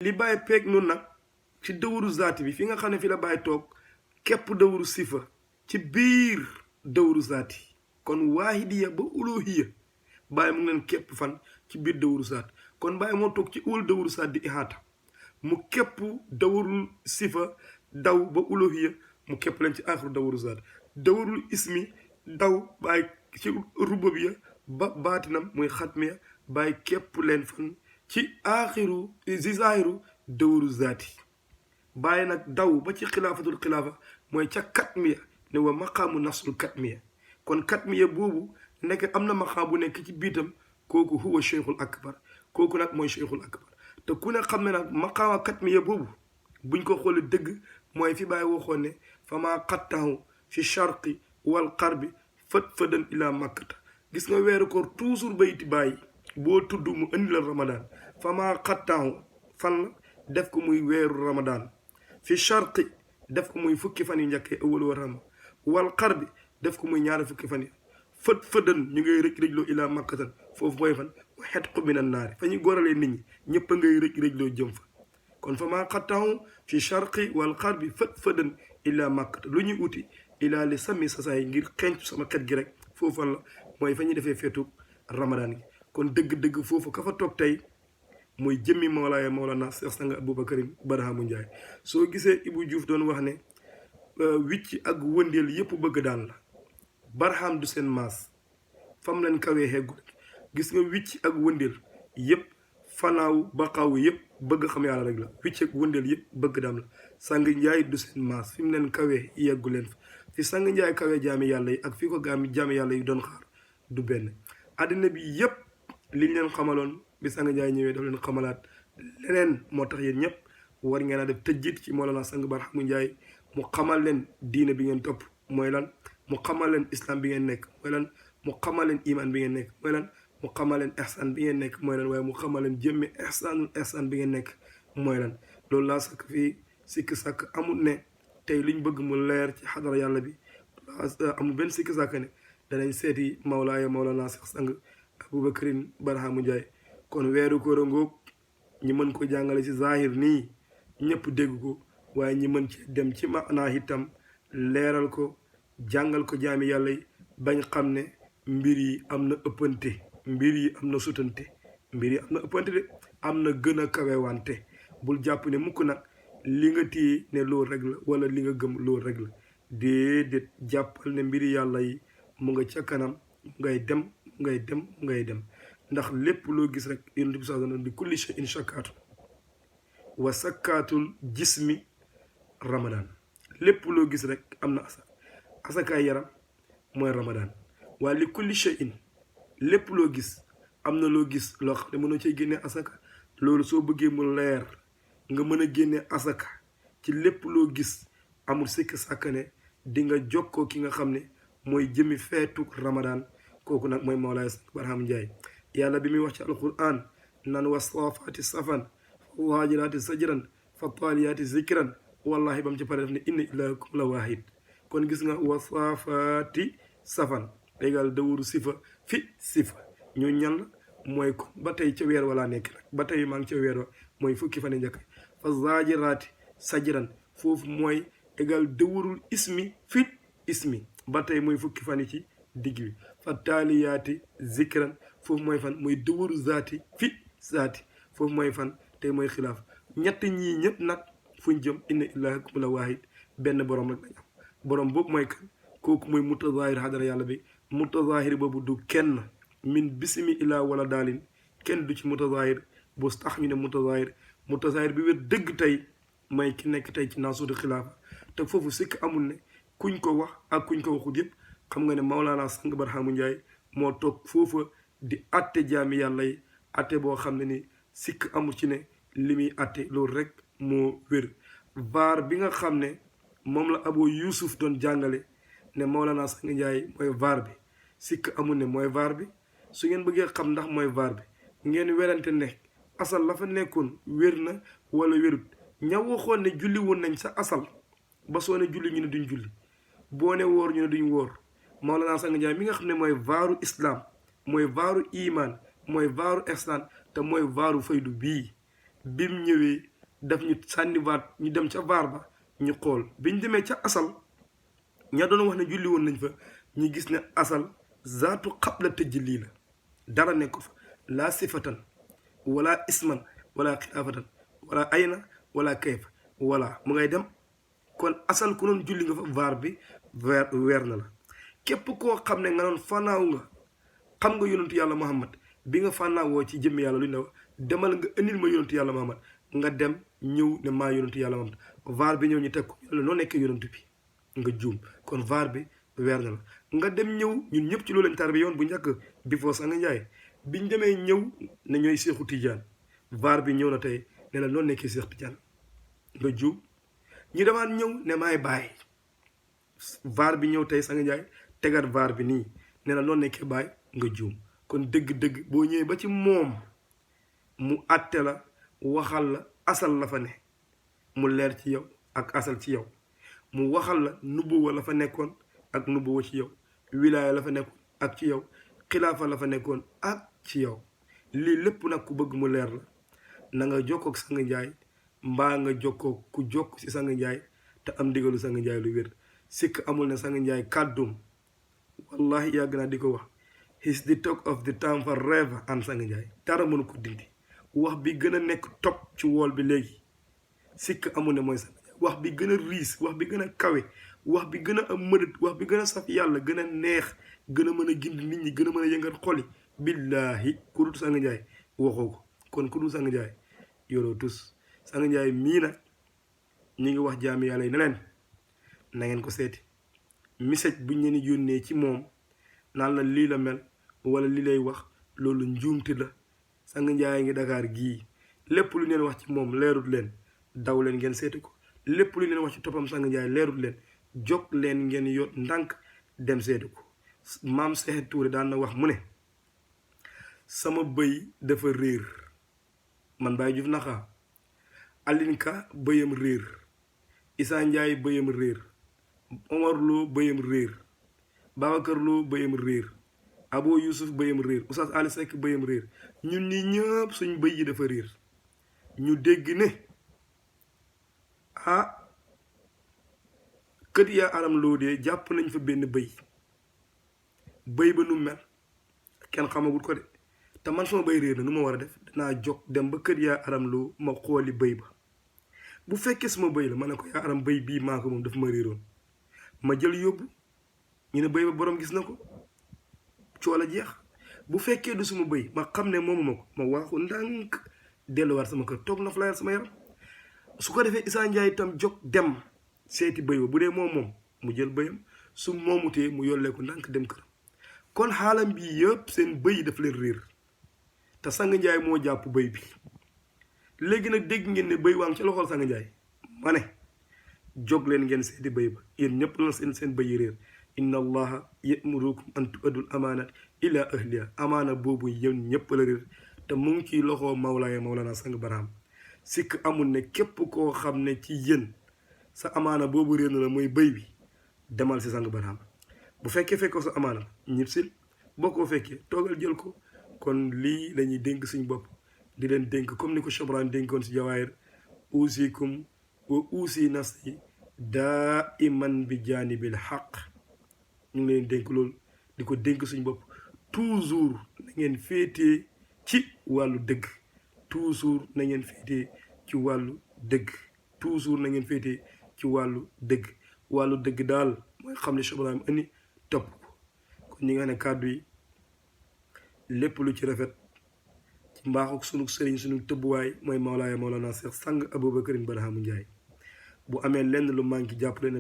li bàyyi peeg noonu nag ci dawru zaati bi fi nga xam ne fi la bàyyi toog képp dawru sifa ci biir dawru zaati kon waahidiya ba uluhiya bàyyi mu ngi leen képp fan ci biir dawru zaat kon bàyyi moo toog ci ul dawru zaat di ihaata mu képp dawrul sifa daw ba uluhiya mu képp leen ci aaxiru dawru zaat dawrul ismi daw bàyyi ci rububiya ba baatinam muy xatmiya bàyyi képp leen fan ci aaxiru ci zaahiru dawru zaati bàyyi nag daw ba ci xilaafatul xilaafa mooy ca katmiya ne wa maqaamu nafsul katmiya kon katmiya boobu nekk am na maqaam bu nekk ci biitam kooku huwa cheikhul akbar kooku nag mooy cheikhul akbar te ku ne xam ne nag maqaama katmiya boobu buñ ko xoolee dëgg mooy fi bàyyi waxoon ne fama qattahu fi charqi wal qarbi fët-fëdan ila makkata gis nga weeru koor toujours bayti bàyyi boo tudd mu indi la ramadan fama qattahu fan la def ko muy weeru ramadan fi charqi def ko muy fukki fan yi njëkkee awal wa rama wal qarbi def ko muy ñaari fukki fan yi fët-fëdan ñu ngay rëj-rëjloo ila makkatan foofu mooy fan wa xetqu minan naari fa ñuy góoralee nit ñi ñëpp a ngay rëj-rëjloo jëm fa kon fa maa xattahu fi charqi wal xarbi fët-fëdan ila makkata lu ñuy uti ila li sami sasaay ngir xencu sama xet gi rek foofu la mooy fa ñuy defee feetu ramadan gi kon dëgg-dëgg foofu ka fa toog tey mooy jëmmi Mawlaaya Mawlana Seex Sang Aboubacarin Barhamu Njaay soo gisee Ibou Diouf doon wax ne wicc ak wëndeel yëpp bëgg daan la barham du seen maas fam leen kawee xeggu gis nga wicc ak wëndeel yëpp fanaaw baqaaw yëpp bëgg xam yàlla rek la wicc ak wëndeel yëpp bëgg dam la Sang Njaay du seen maas fi mu leen kawee yeggu leen fa fi Sang Njaay kawee jaami yàlla yi ak fi ko jaami yàlla yi doon xaar du benn àddina bi yëpp liñ leen xamaloon bi Sang Njaay ñëwee daf leen xamalaat leneen moo tax yéen ñëpp war ngeen a def tëjjit ci Mawlana Sang Barhamu Njaay mu xamal leen diine bi ngeen topp mooy lan mu xamal leen islam bi ngeen nekk mooy lan mu xamal leen iman bi ngeen nekk mooy lan mu xamal leen ihsan bi ngeen nekk mooy lan waaye mu xamal leen jëmmi ihsan bi ngeen nekk mooy lan loolu laa sakk fii sikk sàkk amul ne tey liñ bëgg mu leer ci xadara yàlla bi amul benn sikk sàkk ne danañ seeti Mawlaaya Mawlana Seex Sang Aboubacarin Barhamu Njaay kon weeru koor a ngoog ñi mën ko jàngale ci zahir nii ñëpp dégg ko waaye ñi mën ci dem ci maanaa itam leeral ko jàngal ko jaami yàlla yi bañ xam ne mbir yi am na ëppante mbir yi am na sutante mbir yi am na ëppante de am na gën a kawewante bul jàpp ne mukk nag li nga téye ne loolu rek la wala li nga gëm loolu rek la déedéet jàppal ne mbiri yàlla yi mu nga ca kanam ngay dem ndax lépp loo gis rek yonent bi sallallahu alayhi wa sallam di kulli shay'in shakaatu wa sakkaatul jismi ramadan lépp loo gis rek am na asakaay yaram mooy ramadan waaye li kulli shay'in lépp loo gis am na loo gis loo xam ne mënoo cee génnee asaka loolu soo bëggee mu leer nga mën a génnee asaka ci lépp loo gis amul sikk sàkkane di nga jokkoo ki nga xam ne mooy jëmi feetu ramadan kooku nag mooy Mawlaaya Sang Barhamu Njaay yàlla bi muy wax ci alquran naan wasaafaati safan fa waajiraati sajran fa taaliyaati zikran wallahi ba mu ci pare def ne inna ilaahakum la waahid kon gis nga wasaafaati safan égal dawuru sifa fi sifa ñu ñan la mooy kon ba tey ca weer walaa nekk nag ba tey maa ngi ca weer wa mooy fukki fan yi njëkk fa zaajiraati sajran foofu mooy égal dawurul ismi fi ismi ba tey mooy fukki fan yi ci digg bi fa taaliyaati zikran foofu mooy fan mooy dawuru zaati fi zaati foofu mooy fan tey mooy xilaaf ñett ñii ñëpp nag fuñ jëm inna ilaahakum la waahid benn borom rek lañ am borom boobu mooy kan kooku mooy mutazahir xadara yàlla bi mutazahir boobu du kenn min bisimi ilaa wala daalin kenn du ci mutazahir bu tax ñu ne mutazahir bi wér dëgg tey may ki nekk tey ci naasuutu xilaafa te foofu sikk amul ne kuñ ko wax ak kuñ ko waxut yëpp xam nga ne Mawlana Sang Barhamu Njaay moo toog foofa di atte jaami yàlla yi atte boo xam ne ni sikk amul ci ne li muy atte loolu rek moo wér vaar bi nga xam ne moom la Abu Yusuf doon jàngale ne Mawlana Sang Njaay mooy vaar bi sikk amul ne mooy vaar bi su ngeen bëggee xam ndax mooy vaar bi ngeen werante ne asal la fa nekkoon wér na wala wérut ña waxoon ne julli woon nañ sa asal ba soo ne julli ñu ne duñ julli boo ne wóor ñu ne duñ wóor Mawlana Sang Njaay mi nga xam ne mooy vaaru islam mooy vaaru iman mooy vaaru ihsan te mooy vaaru faydu bii bim ñëwee daf ñu sànniwaat ñu dem ca vaar ba ñu xool biñ demee ca asal ña doon wax ne julli woon nañ fa ñu gis ne asal zaatu xabla tëjli la dara nekk ko fa laa sifatan wala isman wala xilaafatan wala ayna wala kayfa wala mu ngay dem kon asal ku doon julli nga fa vaar bi weer na la képp koo xam ne nga doon fanaaw nga xam nga yonentu yàlla Muhammad bi nga fànnaawoo ci jëmmi yàlla lu ñu la demal nga indil ma yonentu yàlla Muhammad nga dem ñëw ne maa yonentu yàlla Muhammad vaar bi ñëw ñu teg ko la noo nekkee yonentu bi nga juum kon vaar bi weer na la nga dem ñëw ñun ñëpp ci loolu lañ tar bi yoon bu njëkk bi foo sa nga njaay biñ demee ñëw ne ñooy seexu tijaan vaar bi ñëw na tey ne la noo nekkee seex tijaan nga juum ñu demaat ñëw ne maay bàyyi vaar bi ñëw tey sa nga njaay tegaat vaar bi nii ne la noo nekkee bàyyi nga juum kon dëgg-dëgg boo ñëwee ba ci moom mu àtte la waxal la asal la fa ne mu leer ci yow ak asal ci yow mu waxal la nubuwa la fa nekkoon ak nubuwa ci yow wilaaya la fa nekkoon ak ci yow xilaafa la fa nekkoon ak ci yow lii lépp nag ku bëgg mu leer la na nga jokkoo ak Sang Njaay mbaa nga jokkoo ku jokk ci Sang Njaay te am ndigalu Sang Njaay lu wér sikk amul ne Sang Njaay kàddum wallahi yàgg naa di ko wax he's the talk of the town forever and Sang Njaay dara mënu ko dindi wax bi gën a nekk topp ci wool bi léegi sikk amul ne mooy Sang Njaay wax bi gën a riis wax bi gën a kawe wax bi gën a am mëdët wax bi gën a saf yàlla gën a neex gën a mën a gindi nit ñi gën a mën a yëngal xoli billaahi ku dul Sang Njaay waxoo ko kon ku dul Sang Njaay yoroo tus Sang Njaay mii nag ñu ngi wax jaami yàlla yi ne leen na ngeen ko seeti message buñ leen yónnee ci moom naan la lii la mel wala lii lay wax loolu njuumte la Sang Njaay ngi Dakar gii lépp lu leen wax ci moom leerut leen daw leen ngeen seeti ko lépp lu leen wax ci toppam Sang Njaay leerut leen jóg leen ngeen yot ndànk dem seeti ko maam Seex Tuure daan na wax mu ne sama bëy dafa réer man Baay Juuf Naxa Alinka bëyam réer Isaa Njaay bëyam réer Omar Lo bëyam réer Babacar Lo bëyam réer Abo Yusuf bëyam réer Oustaz Ali Seck bëyam réer ñun ñi ñëpp suñ bëy yi dafa réer ñu dégg ne ah kët yaa aram loo dee jàpp nañ fa benn bëy ba nu mel kenn xamagul ko de te man sama bëy réer na nu ma war a def danaa jóg dem ba kër yaa aram loo ma xooli bëy ba bu fekkee sama bëy la ma ne ko yaa aram bëy bii maa ko moom dafa ma réeroon ma jël yóbbu ñu ne bëy ba borom gis na ko coola jeex bu fekkee du suma bëy ma xam ne moomu ma ko ma waaxu ndànk delluwaat sama kër toog na fa layal sama yaram su ko defee Isaa Njaay itam jóg dem seeti bëy ba bu dee moom mu jël bëyam su moomutee mu yollee ko ndànk dem kër kon xaalam bi yëpp seen bëy daf leen réer te Sang Njaay moo jàpp bëy bi léegi nag dégg ngeen ne bëy waa ngi ca loxol Sang Njaay ma ne jóg leen ngeen seeti bëy ba yéen ñëpp la seen bëy yi réer inna allaha yamurukum an tu'addul amaanat ila ahliha amaana boobu yéen ñëpp la réer te mu ngi ciy loxoo mawlaaya mawlana Sang Baraam sikk amul ne képp koo xam ne ci yéen sa amaana boobu réer na la mooy bëy bi demal si Sang Baraam bu fekkee fekkoo sa amaana ñib sil boo ko fekkee toogal jël ko kon lii lañuy dénk suñ bopp di leen dénk comme ni ko Chebraan dénkoon si jawaayir uusikum wa uusi nafsi daa iman bi jaanibil xaq ñu ngi leen dénk loolu di ko dénk suñ bopp toujours na ngeen féetee ci wàllu dëgg toujours na ngeen féetee ci wàllu dëgg toujours na ngeen féetee ci wàllu dëgg daal mooy xam ne Chebraan indi topp ko kon ñi nga xam ne kàddu yi lépp lu ci rafet ci mbaaxuk sunu sëriñ sunu tëbbuwaay mooy Mawlaaya Mawlana Cheikh Sang Aboubacar Barham Ndiaye bu amee lenn lu manqué jàppale ne